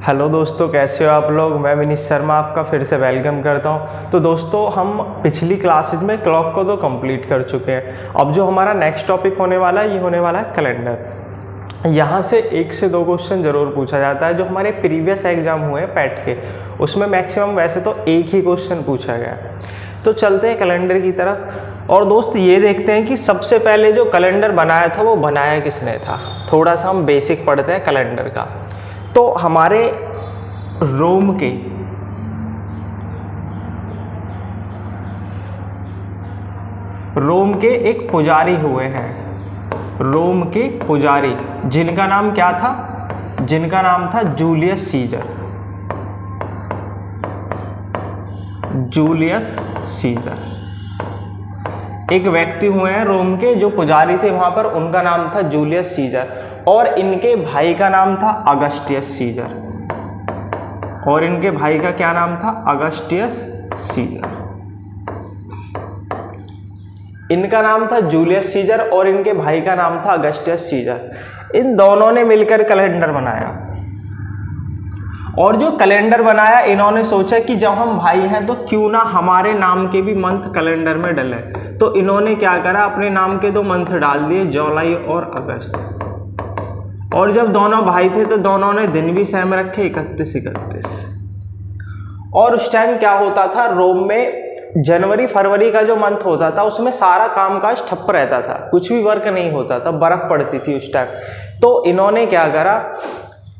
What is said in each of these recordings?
Hello दोस्तों, कैसे हो आप लोग। मैं विनीत शर्मा आपका फिर से वेलकम करता हूं। तो दोस्तों, हम पिछली क्लासेज में क्लॉक को तो कंप्लीट कर चुके हैं। अब जो हमारा नेक्स्ट टॉपिक होने वाला है, ये होने वाला है कैलेंडर। यहाँ से 1 से 2 क्वेश्चन ज़रूर पूछा जाता है। जो हमारे प्रीवियस एग्जाम हुए हैं पैट के, उसमें मैक्सिमम वैसे तो 1 ही क्वेश्चन पूछा गया। तो चलते हैं कैलेंडर की तरफ। और दोस्त ये देखते हैं कि सबसे पहले जो कैलेंडर बनाया था वो बनाया किसने था। थोड़ा सा हम बेसिक पढ़ते हैं कैलेंडर का। तो हमारे रोम के एक पुजारी हुए हैं। रोम के पुजारी जिनका नाम क्या था, जिनका नाम था जूलियस सीजर। जूलियस सीजर एक व्यक्ति हुए हैं रोम के, जो पुजारी थे वहां पर, उनका नाम था जूलियस सीजर। और इनके भाई का नाम था अगस्टियस सीजर। और इनके भाई का क्या नाम था, अगस्टियस सीजर। इनका नाम था जूलियस सीजर और इनके भाई का नाम था अगस्टियस सीजर। इन दोनों ने मिलकर कैलेंडर बनाया। और जो कैलेंडर बनाया, इन्होंने सोचा कि जब हम भाई हैं तो क्यों ना हमारे नाम के भी मंथ कैलेंडर में डले। तो इन्होंने क्या करा, अपने नाम के 2 मंथ डाल दिए, जुलाई और अगस्त। और जब दोनों भाई थे तो दोनों ने दिन भी सेम रखे, 31। और उस टाइम क्या होता था, रोम में जनवरी फरवरी का जो मंथ होता था उसमें सारा कामकाज ठप्प रहता था, कुछ भी वर्क नहीं होता था, बर्फ पड़ती थी उस टाइम। तो इन्होंने क्या करा,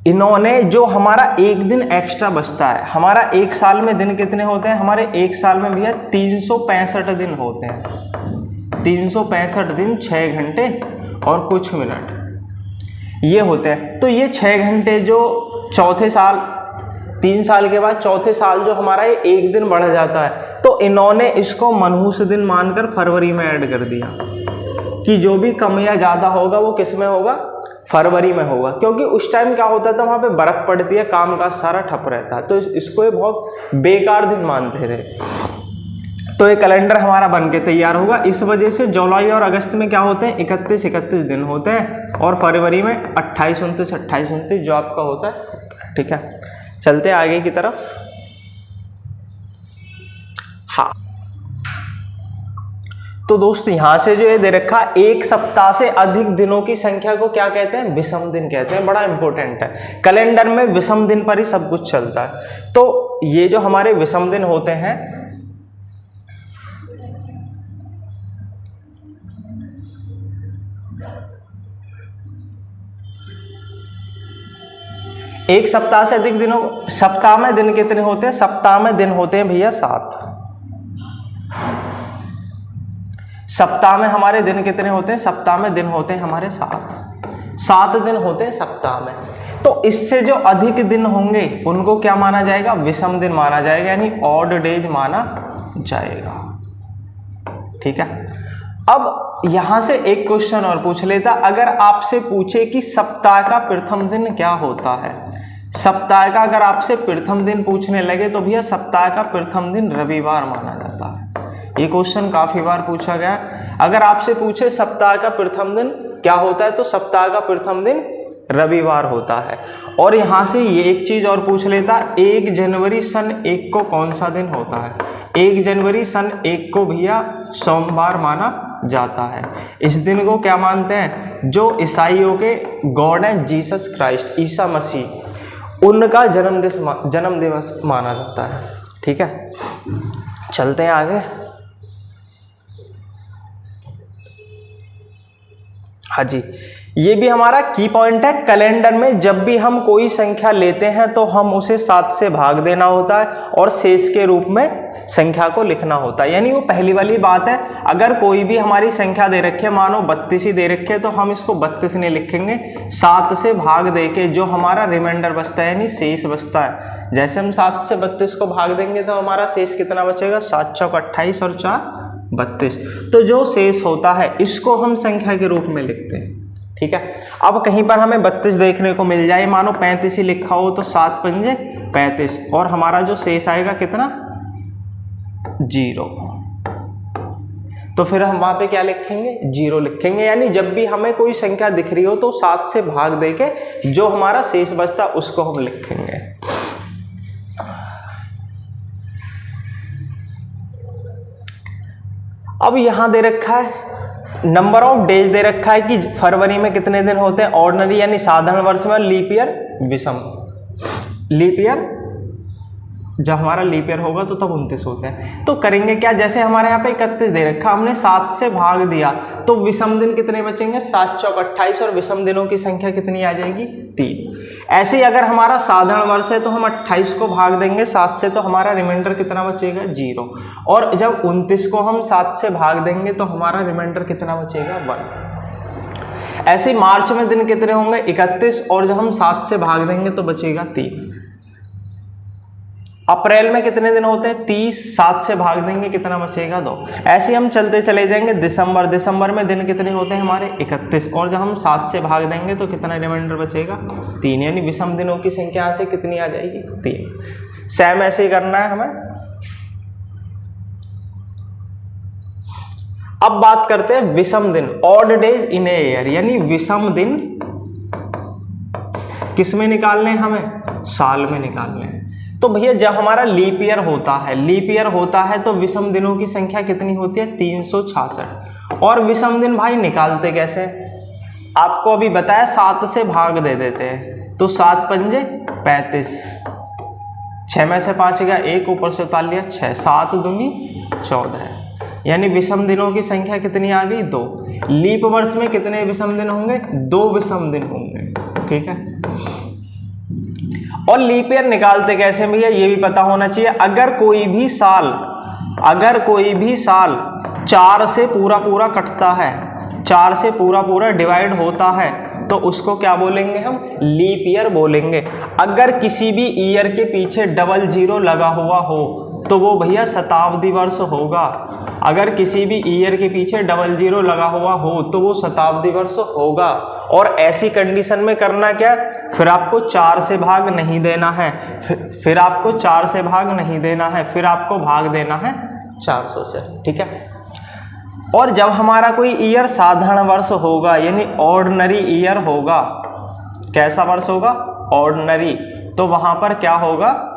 इन्होंने जो हमारा एक दिन एक्स्ट्रा बचता है, हमारा एक साल में दिन कितने होते हैं, हमारे एक साल में भैया 365 दिन होते हैं। 365 दिन 6 घंटे और कुछ मिनट ये होते हैं। तो ये 6 घंटे जो चौथे साल, 3 साल के बाद चौथे साल जो हमारा ये एक दिन बढ़ जाता है, तो इन्होंने इसको मनहूस दिन मानकर फरवरी में ऐड कर दिया कि जो भी कम या ज़्यादा होगा वो किस में होगा, फरवरी में होगा। क्योंकि उस टाइम क्या होता था, वहाँ पे बर्फ़ पड़ती है, काम का सारा ठप रहता है, तो इसको ये बहुत बेकार दिन मानते थे। तो ये कैलेंडर हमारा बन के तैयार होगा। इस वजह से जुलाई और अगस्त में क्या होते हैं, 31 दिन होते हैं, और फरवरी में 28-29 जो आपका होता है। ठीक है, चलते हैं आगे की तरफ। हाँ, तो दोस्त यहाँ से जो ये दे रखा, 1 सप्ताह से अधिक दिनों की संख्या को क्या कहते हैं, विषम दिन कहते हैं। बड़ा इंपॉर्टेंट है, कैलेंडर में विषम दिन पर ही सब कुछ चलता है। तो ये जो हमारे विषम दिन होते हैं, एक सप्ताह से अधिक दिनों, सप्ताह में दिन कितने होते हैं, सप्ताह में दिन होते हैं भैया 7। सप्ताह में हमारे दिन कितने होते हैं, सप्ताह में दिन होते हैं हमारे 7 दिन होते हैं सप्ताह में। तो इससे जो अधिक दिन होंगे उनको क्या माना जाएगा, विषम दिन माना जाएगा, यानी ऑड डेज माना जाएगा। ठीक है, अब यहां से एक क्वेश्चन और पूछ लेता, अगर आपसे पूछे कि सप्ताह का प्रथम दिन क्या होता है। सप्ताह का अगर आपसे प्रथम दिन पूछने लगे तो भैया सप्ताह का प्रथम दिन रविवार माना जाता है। ये क्वेश्चन काफी बार पूछा गया। अगर आपसे पूछे सप्ताह का प्रथम दिन क्या होता है, तो सप्ताह का प्रथम दिन रविवार होता है। और यहां से ये एक चीज और पूछ लेता, 1 जनवरी सन 1 को कौन सा दिन होता है। 1 जनवरी सन 1 को भैया सोमवार माना जाता है। इस दिन को क्या मानते हैं, जो ईसाइयों के गॉड हैं, जीसस क्राइस्ट, ईसा मसीह, उनका जन्म दिवस माना जाता है। ठीक है, चलते हैं आगे। हाँ जी, ये भी हमारा की पॉइंट है। कैलेंडर में जब भी हम कोई संख्या लेते हैं तो हम उसे 7 से भाग देना होता है और शेष के रूप में संख्या को लिखना होता है। यानी वो पहली वाली बात है, अगर कोई भी हमारी संख्या दे रखी है, मानो 32 ही दे रखी है, तो हम इसको 32 नहीं लिखेंगे, 7 से भाग देके जो हमारा रिमाइंडर बचता है, यानी शेष बचता है। जैसे हम 7 से 32 को भाग देंगे तो हमारा शेष कितना बचेगा, 7 चौक 28 और 4 32। तो जो शेष होता है इसको हम संख्या के रूप में लिखते हैं। ठीक है, अब कहीं पर हमें 32 देखने को मिल जाए, मानो 35 ही लिखा हो, तो 7 पंजे 35, और हमारा जो शेष आएगा कितना, 0। तो फिर हम वहां पे क्या लिखेंगे, 0 लिखेंगे। यानी जब भी हमें कोई संख्या दिख रही हो तो 7 से भाग देके जो हमारा शेष बचता उसको हम लिखेंगे। अब यहाँ दे रखा है नंबर ऑफ डेज दे रखा है कि फरवरी में कितने दिन होते हैं ऑर्डिनरी यानी साधारण वर्ष में, लीप ईयर विषम। लीप ईयर जब हमारा लीप ईयर होगा तो तब 29 होते हैं। तो करेंगे क्या, जैसे हमारे यहाँ पे 31 दे रखा, हमने 7 से भाग दिया तो विषम दिन कितने बचेंगे, 7 चौक 28 और विषम दिनों की संख्या कितनी आ जाएगी, 3। ऐसे ही अगर हमारा साधारण वर्ष है तो हम 28 को भाग देंगे 7 से तो हमारा रिमाइंडर कितना बचेगा, 0। और जब 29 को हम 7 से भाग देंगे तो हमारा रिमाइंडर कितना बचेगा, 1। ऐसे ही मार्च में दिन कितने होंगे, 31, और जब हम 7 से भाग देंगे तो बचेगा 3। अप्रैल में कितने दिन होते हैं, 30, 7 से भाग देंगे कितना बचेगा, 2। ऐसे हम चलते चले जाएंगे। दिसंबर में दिन कितने होते हैं हमारे, 31, और जब हम 7 से भाग देंगे तो कितना रिमाइंडर बचेगा, 3। यानी विषम दिनों की संख्या से कितनी आ जाएगी, 3। सेम ऐसे ही करना है हमें। अब बात करते हैं विषम दिन, odd days in a year, यानी विषम दिन किस में निकालने हमें, साल में निकालने हैं। तो भैया जब हमारा लीप ईयर होता है तो विषम दिनों की संख्या कितनी होती है, 366। और विषम दिन भाई निकालते कैसे, आपको अभी बताया 7 से भाग दे देते हैं तो 7 पंजे 35, 6 में से 5 गया 1, ऊपर से उतार लिया 6, 7 दूनी 14। यानी विषम दिनों की संख्या कितनी आ गई, 2। लीप वर्ष में कितने विषम दिन होंगे, 2 विषम दिन होंगे, ठीक है। और लीप ईयर निकालते कैसे भैया, ये भी पता होना चाहिए। अगर कोई भी साल 4 से पूरा कटता है, 4 से पूरा डिवाइड होता है तो उसको क्या बोलेंगे हम, लीप ईयर बोलेंगे। अगर किसी भी ईयर के पीछे 00 लगा हुआ हो तो वो भैया शताब्दी वर्ष होगा। अगर किसी भी ईयर के पीछे 00 लगा हुआ हो तो वो शताब्दी वर्ष होगा। और ऐसी कंडीशन में करना क्या, फिर आपको 4 से भाग नहीं देना है, फिर आपको 4 से भाग नहीं देना है, फिर आपको भाग देना है 400 से, ठीक है। और जब हमारा कोई ईयर साधारण वर्ष होगा यानी ऑर्डिनरी ईयर होगा, कैसा वर्ष होगा, ऑर्डिनरी, तो वहां पर क्या होगा,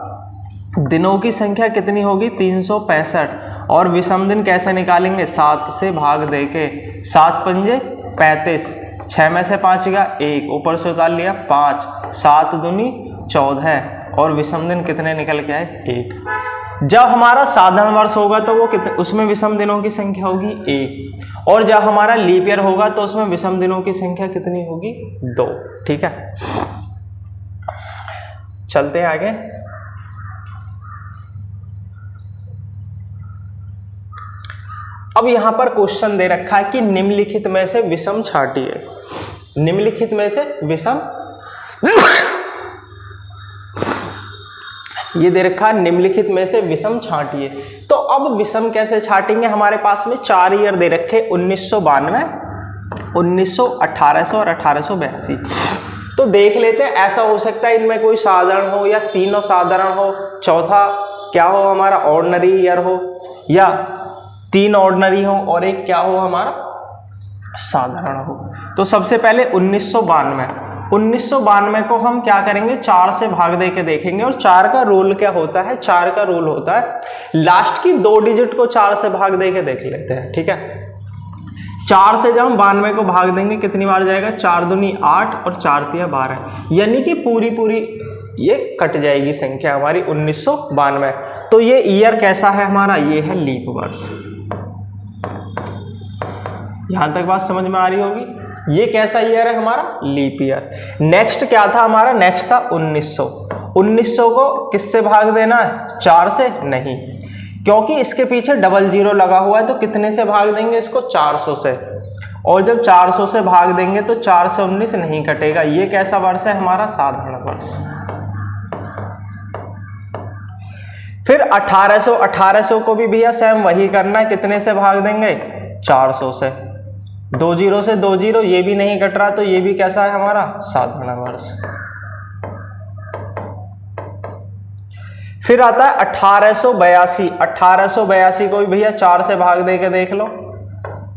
दिनों की संख्या कितनी होगी, 365। और विषम दिन कैसे निकालेंगे, 7 से भाग देके, 7 पंजे 35, 6 में से 5 गया 1, ऊपर से उतार लिया 5, 7 दूनी 14, और विषम दिन कितने निकल के आए, 1। जब हमारा साधारण वर्ष होगा तो वो कितने, उसमें विषम दिनों की संख्या होगी 1। और जब हमारा लीप ईयर होगा तो उसमें विषम दिनों की संख्या कितनी होगी, 2, ठीक है। चलते हैं आगे। अब यहां पर क्वेश्चन दे रखा है कि निम्नलिखित में से विषम छांटिए। निम्नलिखित में से विषम ये दे रखा है, निम्नलिखित में से विषम छांटिए। तो अब विषम कैसे छांटेंगे, हमारे पास में 4 ईयर दे रखे, 1992, 1800 और 1882। तो देख लेते हैं, ऐसा हो सकता है इनमें कोई साधारण हो या तीनों साधारण हो, चौथा क्या हो हमारा ऑर्डिनरी ईयर हो, या 3 ऑर्डिनरी हो और एक क्या हो हमारा साधारण हो। तो सबसे पहले 1992 को हम क्या करेंगे, 4 से भाग दे के देखेंगे। और 4 का रूल क्या होता है, 4 का रूल होता है लास्ट की 2 डिजिट को 4 से भाग दे के देख लेते हैं, ठीक है। 4 से जब हम 92 को भाग देंगे कितनी बार जाएगा, 4 दूनी 8 और 4 तिया 12, यानी कि पूरी ये कट जाएगी संख्या हमारी 1992। तो ये ईयर कैसा है हमारा, ये है लीप वर्ष। यहां तक बात समझ में आ रही होगी, ये कैसा ईयर है हमारा, लीप ईयर। नेक्स्ट क्या था हमारा, नेक्स्ट था 1900 को किससे भाग देना है, 4 से नहीं, क्योंकि इसके पीछे 00 लगा हुआ है तो कितने से भाग देंगे इसको, 400 से। और जब 400 से भाग देंगे तो 4 से 19 नहीं कटेगा। ये कैसा वर्ष है हमारा, साधारण वर्ष। फिर 1800 को भी भैया सेम वही करना है, कितने से भाग देंगे, 400 से। 20 से 20, ये भी नहीं कट रहा तो ये भी कैसा है हमारा, साधारण वर्ष। फिर आता है 1882 को भी भैया 4 से भाग दे के देख लो,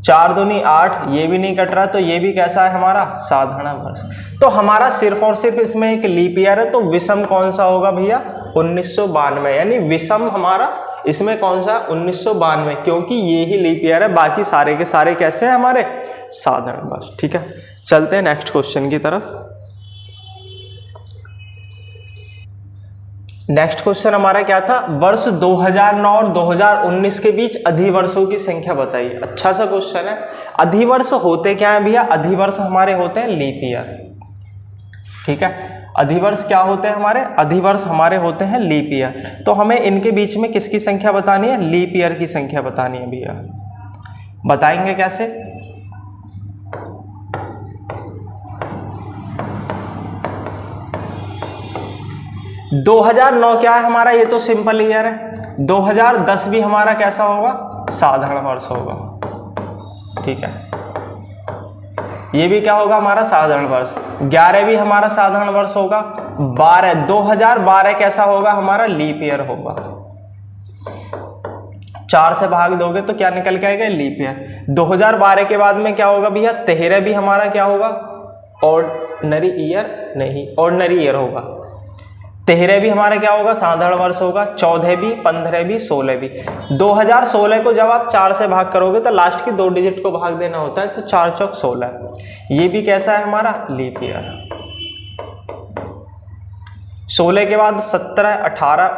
4 दूनी 8, ये भी नहीं कट रहा तो ये भी कैसा है हमारा, साधारण वर्ष। तो हमारा सिर्फ और सिर्फ इसमें एक लीप ईयर है, तो विषम कौन सा होगा भैया, 1992, यानी विषम हमारा इसमें कौन सा 1992, क्योंकि ये ही लीप ईयर है, बाकी सारे के सारे कैसे हैं हमारे साधारण वर्ष। ठीक है, चलते हैं नेक्स्ट क्वेश्चन की तरफ। नेक्स्ट क्वेश्चन हमारा क्या था, वर्ष 2009 और 2019 के बीच अधिवर्षों की संख्या बताइए। अच्छा सा क्वेश्चन है। अधिवर्ष होते क्या है भैया, अधिवर्ष हमारे होते हैं लीप ईयर। ठीक है, अधिवर्ष क्या होते हैं हमारे, अधिवर्ष हमारे होते हैं लीप ईयर। तो हमें इनके बीच में किसकी संख्या बतानी है, लीप ईयर की संख्या बतानी है भैया। बताएंगे कैसे, 2009 क्या है हमारा, ये तो सिंपल ईयर है। 2010 भी हमारा कैसा होगा, साधारण वर्ष होगा। ठीक है, ये भी क्या होगा हमारा साधारण वर्ष। 11 भी हमारा साधारण वर्ष होगा। 2012 कैसा होगा हमारा, लीप ईयर होगा। 4 से भाग दोगे तो क्या निकल के आएगा, लीप ईयर। 2012 के बाद में क्या होगा भैया, 13 भी हमारा क्या होगा, ऑर्डिनरी ईयर नहीं, ऑर्डिनरी ईयर होगा। 13 भी हमारा क्या होगा, साधारण वर्ष होगा। 14 भी, 15 भी, 16 भी। 2016 को जब आप 4 से भाग करोगे तो लास्ट की 2 डिजिट को भाग देना होता है, तो 4 चौक 16। ये भी कैसा है हमारा, लीप ईयर। 16 के बाद 17, 18,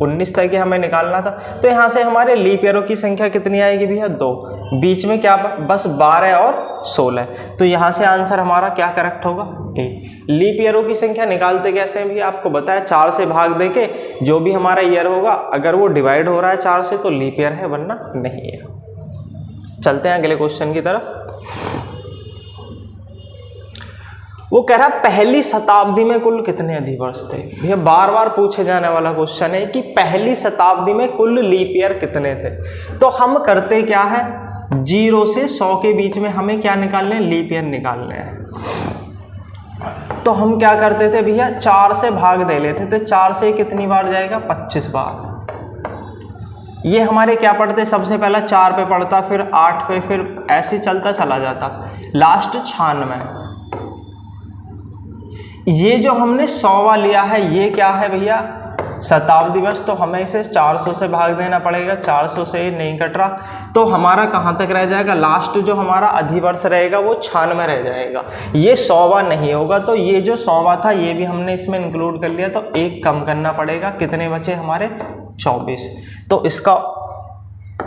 19 तक हमें निकालना था। तो यहाँ से हमारे लीप ईयरों की संख्या कितनी आएगी भैया, 2। बीच में क्या बस 12 और 16। तो यहाँ से आंसर हमारा क्या करेक्ट होगा, ए। लीप ईयरों की संख्या निकालते कैसे हैं भैया, आपको बताया 4 से भाग देके जो भी हमारा ईयर होगा, अगर वो डिवाइड हो रहा है 4 से तो लीप ईयर है, वरना नहीं है। चलते हैं अगले क्वेश्चन की तरफ। वो कह रहा पहली शताब्दी में कुल कितने अधिवर्ष थे। भैया बार बार पूछे जाने वाला क्वेश्चन है कि पहली शताब्दी में कुल लीप ईयर कितने थे। तो हम करते क्या है, 0 से 100 के बीच में हमें क्या निकालने हैं, लीप ईयर निकालने हैं। तो हम क्या करते थे भैया, 4 से भाग दे लेते थे। 4 से कितनी बार जाएगा, 25 बार। ये हमारे क्या पढ़ते, सबसे पहला 4 पे पढ़ता, फिर 8 पे, फिर ऐसे चलता चला जाता, लास्ट 96। ये जो हमने 100वां लिया है, ये क्या है भैया, शताब्दी वर्ष। तो हमें इसे 400 से भाग देना पड़ेगा। 400 से नहीं कट रहा, तो हमारा कहाँ तक रह जाएगा, लास्ट जो हमारा अधिवर्ष रहेगा वो 96 रह जाएगा। ये 100वां नहीं होगा, तो ये जो 100वां था ये भी हमने इसमें इंक्लूड कर लिया। तो 1 कम करना पड़ेगा, कितने बचे हमारे, 24। तो इसका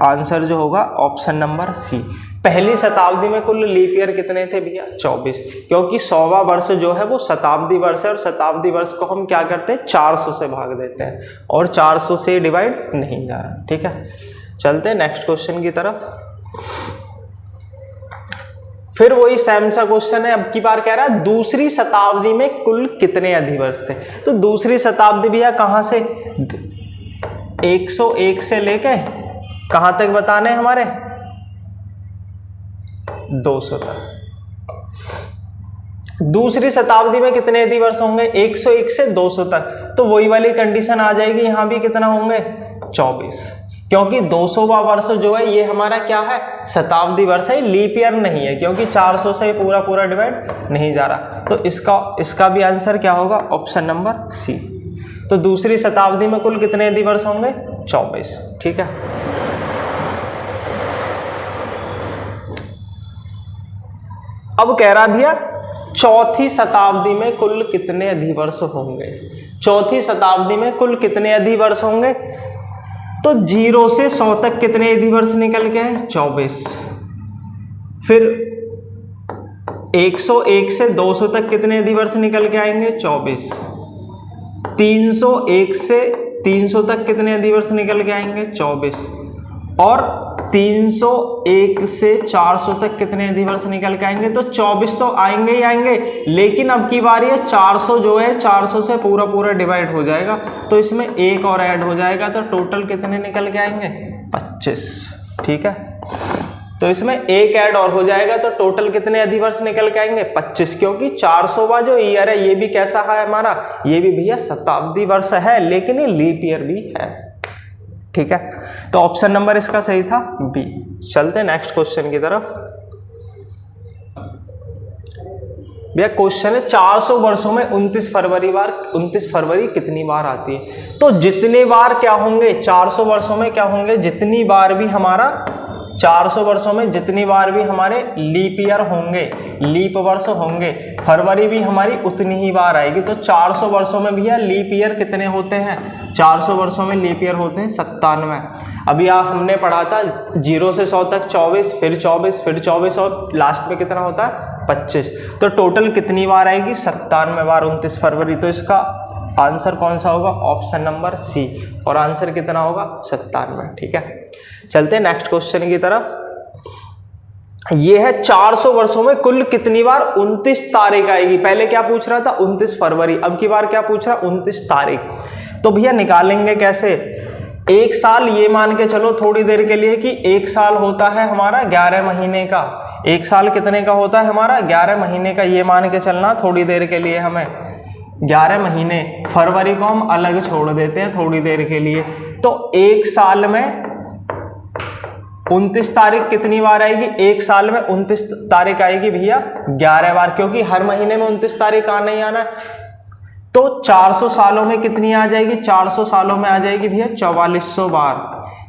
आंसर जो होगा ऑप्शन नंबर सी। पहली शताब्दी में कुल लीप ईयर कितने थे भैया, 24। क्योंकि 100वां वर्ष जो है वो शताब्दी वर्ष है, और शताब्दी वर्ष को हम क्या करते हैं, 400 से भाग देते हैं, और 400 से डिवाइड नहीं जा रहा। ठीक है, चलते हैं नेक्स्ट क्वेश्चन की तरफ। फिर वही सेम सा क्वेश्चन है, अब की बार कह रहा है दूसरी शताब्दी में कुल कितने अधिवर्ष थे। तो दूसरी शताब्दी भैया कहाँ से, 101 से लेके कहां तक बताने हमारे, 200 तक। दूसरी शताब्दी में कितने अधिवर्ष होंगे, 101 से 200 तक। तो वही वाली कंडीशन आ जाएगी, यहां भी कितना होंगे, 24। क्योंकि 200वां वर्ष जो है ये हमारा क्या है, शताब्दी वर्ष है, लीप ईयर नहीं है, क्योंकि 400 से पूरा पूरा डिवाइड नहीं जा रहा। तो इसका भी आंसर क्या होगा, ऑप्शन नंबर सी। तो दूसरी शताब्दी में कुल कितने अधिवर्ष होंगे, 24। ठीक है, अब कह रहा भैया चौथी शताब्दी में कुल कितने अधिवर्ष होंगे। चौथी शताब्दी में कुल कितने अधिवर्ष होंगे, तो 0 से 100 तक कितने अधिवर्ष निकल के हैं, 24। फिर 101 से 200 तक कितने अधिवर्ष निकल के आएंगे, 24। 301 से 300 तक कितने अधिवर्ष निकल के आएंगे, 24। और 301 से 400 तक कितने अधिवर्ष निकल के आएंगे, तो 24 तो आएंगे ही आएंगे। लेकिन अब की बारी है 400 जो है 400 से पूरा पूरा डिवाइड हो जाएगा, तो इसमें एक और ऐड हो जाएगा, तो टोटल कितने निकल के आएंगे, 25। ठीक है, तो इसमें एक ऐड और हो जाएगा, तो टोटल कितने अधिवर्ष निकल के आएंगे, 25। क्योंकि 400वां जो ईयर है ये भी कैसा है हमारा, ये भी भैया शताब्दी वर्ष है, लेकिन ये लीप ईयर भी है। ठीक है, तो ऑप्शन नंबर इसका सही था बी। चलते हैं नेक्स्ट क्वेश्चन की तरफ। भैया क्वेश्चन है 400 वर्षों में 29 फरवरी कितनी बार आती है। तो जितने बार क्या होंगे 400 वर्षों में क्या होंगे, जितनी बार भी हमारा 400 वर्षों में जितनी बार भी हमारे लीप ईयर होंगे, लीप वर्ष होंगे, फरवरी भी हमारी उतनी ही बार आएगी। तो 400 वर्षों में भैया लीप ईयर कितने होते हैं, 400 वर्षों में लीप ईयर होते हैं 97। अभी हमने पढ़ा था 0 से 100 तक 24, फिर 24, फिर 24 और लास्ट में कितना होता है 25। तो टोटल कितनी बार आएगी 97 बार 29 फरवरी। तो इसका आंसर कौन सा होगा, ऑप्शन नंबर सी, और आंसर कितना होगा 97। ठीक है, चलते हैं नेक्स्ट क्वेश्चन की तरफ। ये है 400 वर्षों में कुल कितनी बार 29 तारीख आएगी। पहले क्या पूछ रहा था 29 फरवरी, अब की बार क्या पूछ रहा 29 तारीख। तो भैया निकालेंगे कैसे, एक साल ये मान के चलो थोड़ी देर के लिए कि एक साल होता है हमारा 11 महीने का। एक साल कितने का होता है हमारा 11 महीने का, ये मान के चलना थोड़ी देर के लिए हमें 11 महीने। फरवरी को हम अलग छोड़ देते हैं थोड़ी देर के लिए। तो एक साल में 29 तारीख कितनी बार आएगी, एक साल में 29 तारीख आएगी भैया 11 बार, क्योंकि हर महीने में 29 तारीख आना ही आना है। तो 400 सालों में कितनी आ जाएगी, 400 सालों में आ जाएगी भैया 4400 बार।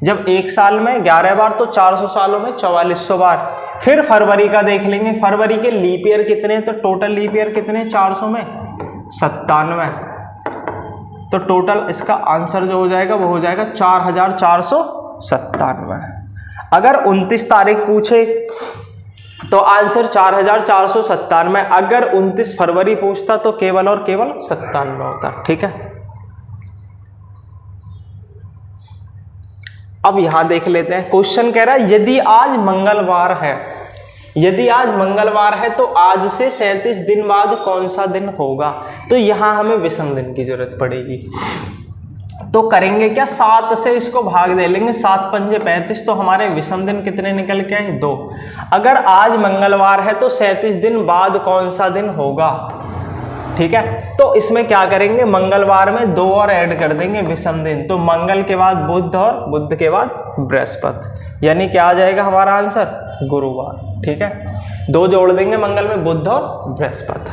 जब एक साल में 11 बार तो 400 सालों में 4400 बार। फिर फरवरी का देख लेंगे, फरवरी के लीप ईयर कितने, तो टोटल लीप ईयर कितने 400 में 97। तो टोटल इसका आंसर जो हो जाएगा वो हो जाएगा 4497। अगर 29 तारीख पूछे तो आंसर 4497। अगर 29 फरवरी पूछता तो केवल और केवल 97 होता। ठीक है, अब यहां देख लेते हैं। क्वेश्चन कह रहा है यदि आज मंगलवार है, यदि आज मंगलवार है तो आज से 37 दिन बाद कौन सा दिन होगा। तो यहां हमें विषम दिन की जरूरत पड़ेगी। तो करेंगे क्या, 7 से इसको भाग दे लेंगे, 7 पंजे 35। तो हमारे विषम दिन कितने निकल के आए 2। अगर आज मंगलवार है तो 37 दिन बाद कौन सा दिन होगा। ठीक है, तो इसमें क्या करेंगे, मंगलवार में 2 और ऐड कर देंगे विषम दिन। तो मंगल के बाद बुध और बुध के बाद बृहस्पति, यानी क्या आ जाएगा हमारा आंसर गुरुवार। ठीक है, 2 जोड़ देंगे मंगल में, बुध और बृहस्पति।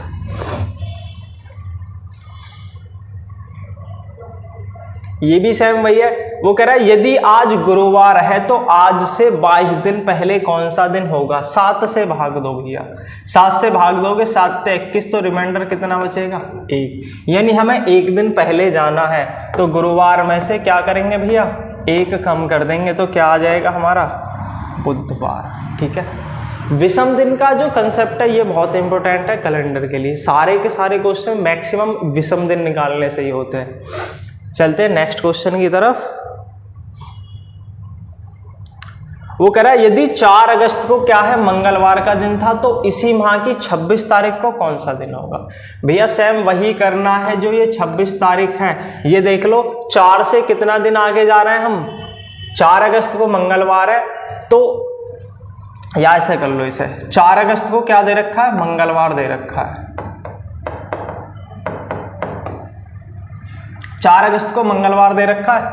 ये भी सेम वही है। वो कह रहा है यदि आज गुरुवार है तो आज से 22 दिन पहले कौन सा दिन होगा। 7 से भाग दो भैया, 7 से भाग दोगे 7 से 21, तो रिमाइंडर कितना बचेगा 1। यानी हमें 1 दिन पहले जाना है। तो गुरुवार में से क्या करेंगे भैया 1 कम कर देंगे, तो क्या आ जाएगा हमारा बुधवार। ठीक है, विषम दिन का जो कंसेप्ट है ये बहुत इंपॉर्टेंट है कैलेंडर के लिए। सारे के सारे क्वेश्चन मैक्सिमम विषम दिन निकालने से ही होते हैं। चलते हैं नेक्स्ट क्वेश्चन की तरफ। वो कह रहा है यदि 4 अगस्त को क्या है मंगलवार का दिन था तो इसी माह की 26 तारीख को कौन सा दिन होगा। भैया सेम वही करना है जो ये 26 तारीख है। ये देख लो 4 से कितना दिन आगे जा रहे हैं हम, 4 अगस्त को मंगलवार है तो या ऐसे कर लो, इसे 4 अगस्त को क्या दे रखा है मंगलवार दे रखा है। 4 अगस्त को मंगलवार दे रखा है।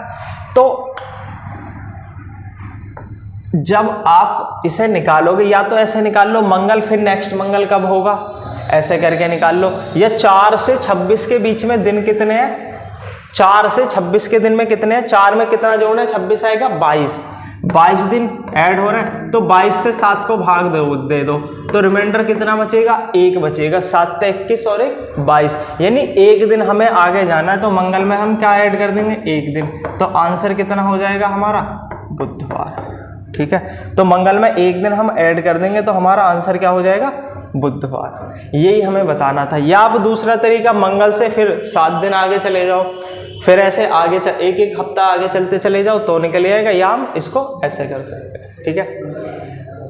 तो जब आप इसे निकालोगे या तो ऐसे निकाल लो मंगल फिर नेक्स्ट मंगल कब होगा, ऐसे करके निकाल लो। या 4 से 26 के बीच में दिन कितने हैं, 4 से 26 के दिन में कितने हैं, 4 में कितना जोड़ना है 26 आएगा 22 दिन ऐड हो रहे हैं। तो 22 से 7 को भाग दे दो तो रिमाइंडर कितना बचेगा 1 बचेगा। 7 से 21 और 1 22, यानी 1 दिन हमें आगे जाना है। तो मंगल में हम क्या ऐड कर देंगे 1 दिन। तो आंसर कितना हो जाएगा हमारा बुधवार। ठीक है, तो मंगल में 1 दिन हम ऐड कर देंगे तो हमारा आंसर क्या हो जाएगा बुधवार। यही हमें बताना था। या आप दूसरा तरीका मंगल से फिर 7 दिन आगे चले जाओ, फिर ऐसे आगे एक हफ्ता आगे चलते चले जाओ तो निकल आएगा, या हम इसको ऐसे कर सकते हैं। ठीक है,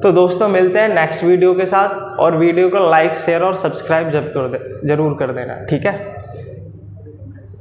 तो दोस्तों मिलते हैं नेक्स्ट वीडियो के साथ, और वीडियो को लाइक शेयर और सब्सक्राइब जरूर कर देना। ठीक है।